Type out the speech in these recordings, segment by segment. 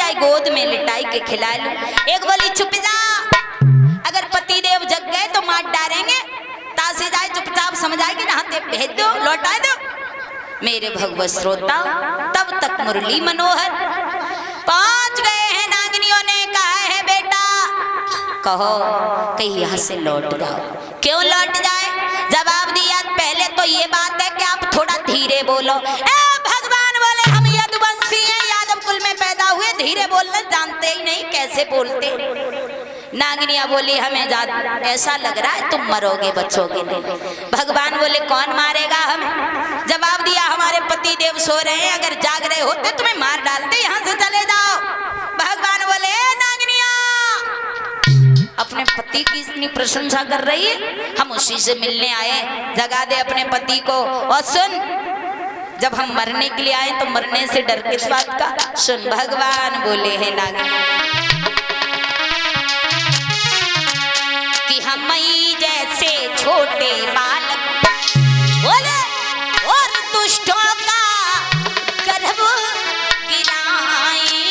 जाए गोद में लिटाई के खिला लूं। एक बोली चुप जा, अगर पति देव जग गए तो मार डालेंगे, तासे जाए चुपचाप समझाए कि ना भेज दो, लौटा दो। मेरे भगवत श्रोता, तब तक मुरली मनोहर पहुंच गए हैं। नागनियों ने कहा है बेटा कहो कहीं यहाँ से लौट जाओ। क्यों लौट जाए? जवाब दिया पहले तो ये बात है कि आप थोड़ा धीरे बोलो। भगवान बोले हम यदुवंशी हैं, यादव कुल में पैदा हुए, धीरे बोलना जानते ही नहीं, कैसे बोलते। नागिनिया बोली हमें ऐसा लग रहा है तुम मरोगे बचोगे नहीं। भगवान बोले कौन मारेगा हमें? जवाब दिया हमारे पति देव सो रहे हैं, अगर जाग रहे होते तुम्हें मार डालते, यहाँ से चले जाओ। भगवान बोले नागिनिया अपने पति की इतनी प्रशंसा कर रही है, हम उसी से मिलने आए, जगा दे अपने पति को। और सुन, जब हम मरने के लिए आए तो मरने से डर किस बात का? सुन, भगवान बोले हैं नागिनिया कि हम जैसे छोटे बालक बोले और दुष्टों का गर्भ गिराएंगे।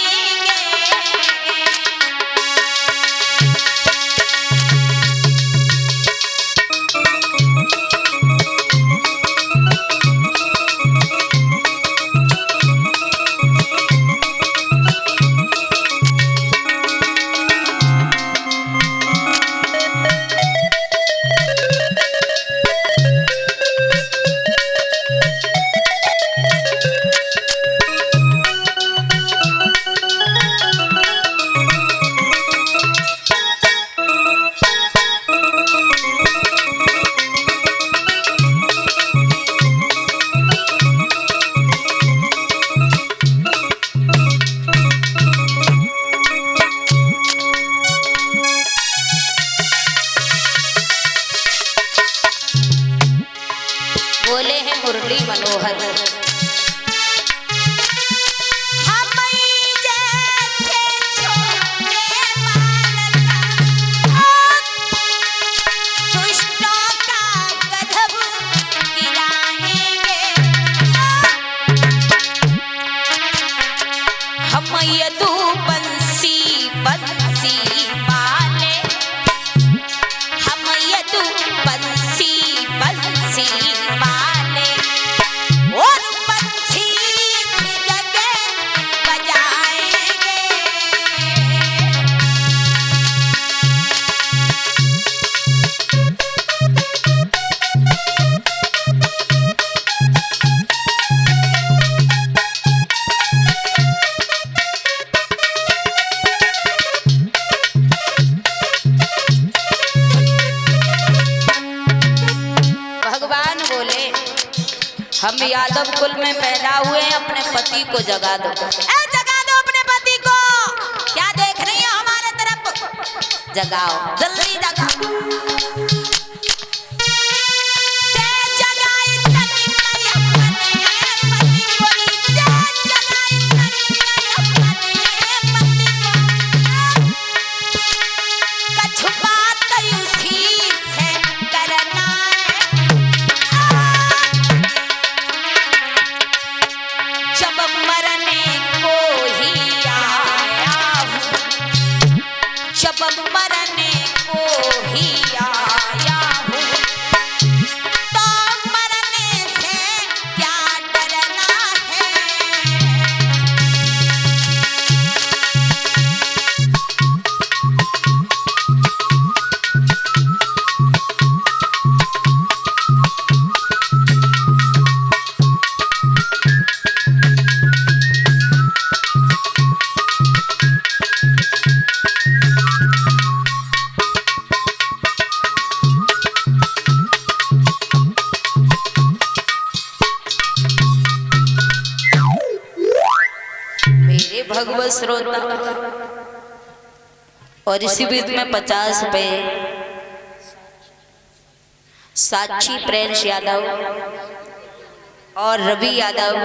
हम यादव कुल में पैदा हुए, अपने पति को जगा दो। जगा दो अपने पति को। क्या देख रही हो हमारे तरफ? जगाओ, जल्दी जगाओ। भगवत श्रोता, और इसी बीच में 50 रुपए साक्षी प्रिंस यादव और रवि यादव,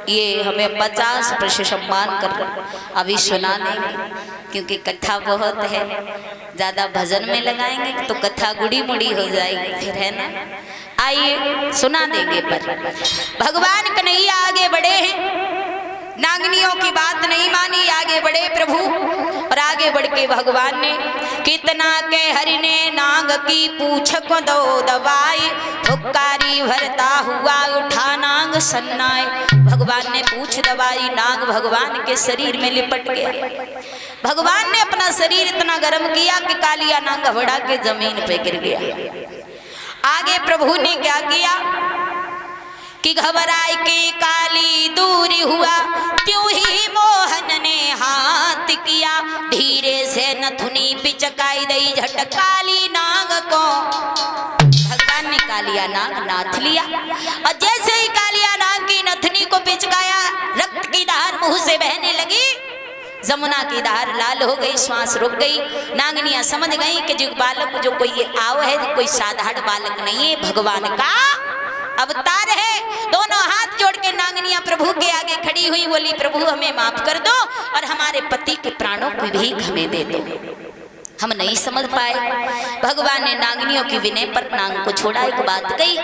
ये हमें 50% सम्मान कर रहे हैं। अभी सुना देंगे क्योंकि कथा बहुत है, ज़्यादा भजन में लगाएंगे तो कथा गुड़ी मुड़ी हो जाएगी फिर, है ना। आइए सुना देंगे। पर भगवान कन्हैया आगे बढ़े हैं, नागनियों की बात नहीं मानी, आगे बढ़े आगे बढ़ के भगवान ने कितना के हरि ने नाग की पूछ को दो दबाई, फुकारी भरता हुआ उठा नाग सन्नाए। भगवान ने पूछ दबाई, नाग भगवान के शरीर में लिपट गया। भगवान ने अपना शरीर इतना गर्म किया कि कालिया नाग घबरा के जमीन पे गिर गया। आगे प्रभु ने क्या किया कि घबराए के काली दूरी हुआ, त्यों ही मोहन ने हाथ किया, धीरे से नथुनी पिचकाई दई झट काली नाग को। भगवान ने कालिया नाग नाथ लिया और जैसे ही कालिया नाग की नथुनी को पिचकाया, रक्त की धार मुंह से बहने लगी, जमुना की धार लाल हो गई, श्वास रुक गई। नागनियां समझ गई कि जो बालक जो कोई आओ है तो कोई साधारण बालक नहीं है, भगवान का अवतार है। दोनों हाथ जोड़ के नागनियां प्रभु के आगे खड़ी हुई, बोली प्रभु हमें माफ कर दो और हमारे पति के प्राणों की भीख हमें दे दो। हम नहीं समझ पाए। भगवान ने नागनियों की विनय पर नाग को छोड़ा। एक बात कही,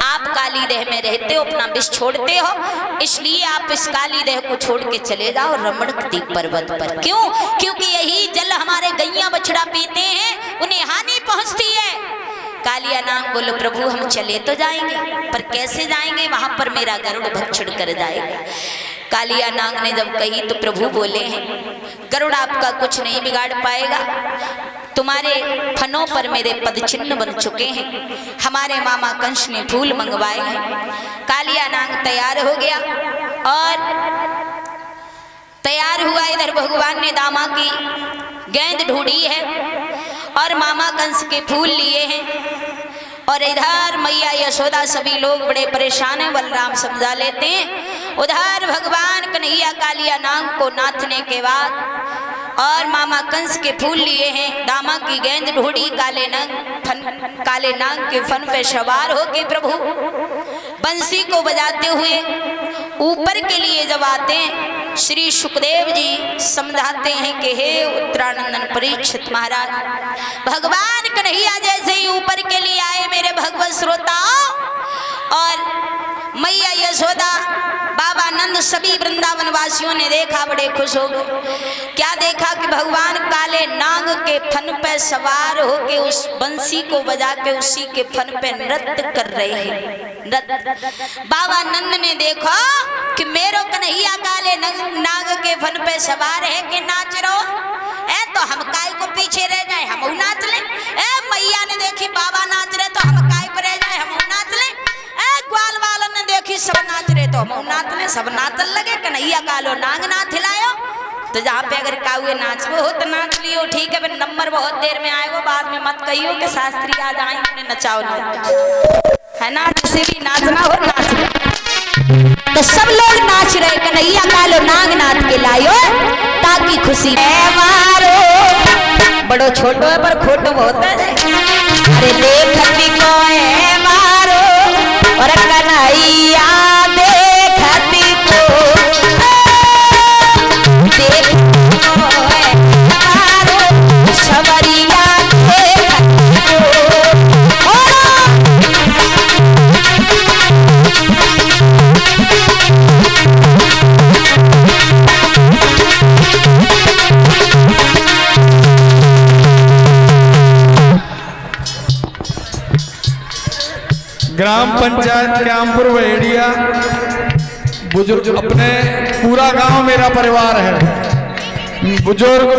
आप काली देह में रहते हो, अपना विष छोड़ते हो, इसलिए आप इस काली देह को छोड़ के चले जाओ रमणकदीप पर्वत पर। क्यों? क्योंकि यही जल हमारे गैया बछड़ा पीते हैं, उन्हें हानि पहुंचती है। कालिया नाग बोलो प्रभु हम चले तो जाएंगे, पर कैसे जाएंगे? वहां पर मेरा गरुड़ भक्षण कर जाएगा। कालिया नाग ने जब कही तो प्रभु बोले हैं, गरुड़ आपका कुछ नहीं बिगाड़ पाएगा, तुम्हारे फनों पर मेरे पद चिन्ह बन चुके हैं, हमारे मामा कंस ने फूल मंगवाए हैं। कालिया नाग तैयार हो गया और तैयार हुआ। इधर भगवान ने दामा की गेंद ढूंढी है और मामा कंस के फूल लिए हैं, और इधर मैया यशोदा सभी लोग बड़े परेशान हैं, बलराम समझा लेते हैं। उधर भगवान कन्हैया कालिया नाग को नाथने के बाद और मामा कंस के फूल लिए हैं, दामा की गेंद ढूंढी, काले नाग के फन पे सवार होके प्रभु बंसी को बजाते हुए ऊपर के लिए जब आते हैं, श्री सुखदेव जी समझाते हैं कि हे उत्तरानंदन परीक्षित महाराज, भगवान कन्हैया जैसे ही ऊपर के लिए आए मेरे भगवत श्रोताओं, और मैया यशोदा बाबा नंद सभी वृंदावन वासियों ने देखा, बड़े खुश हो गए। क्या देखा कि भगवान काले नाग के फन पे सवार होके उस बंसी को बजा के उसी के फन पे नृत्य कर रहे हैं। बाबा नंद ने देखा कि मेरो कन्हैया काले नाग के फन पे सवार है कि नाच रहो है, तो हम काय को पीछे रह जाए, हम नाच ले। मैया ने देखी बाबा नाच रहे तो हम काय को रह जाए, हम नाच ले। ग्वाल वालों ने देखी सब नाच रहे तो हम नाच ले, सब नाचन लगे। कन्हैया कालो नाग नाच लायो, तो जहाँ पे अगर काउए नाचो हो तो नाच लियो, ठीक है। फिर नंबर बहुत देर में आएगो, बाद में मत कहियो कि शास्त्री आ जाए उन्हें नचाओ ना, है ना, जिसे भी नाचना हो नाच ले। तो सब लोग नाच रहे, कन्हैया कालो नाग नाच के लायो ताकि खुशी मारो। बड़ो छोटो है पर खोटो बहुत है। अरे देखती को है मारो और कन्हैया देखती को देखती को है मारो, सवरिया देखती ग्राम पंचायत क्यामपुर वेड़िया बुजुर्ग, अपने पूरा गांव मेरा परिवार है। बुजुर्ग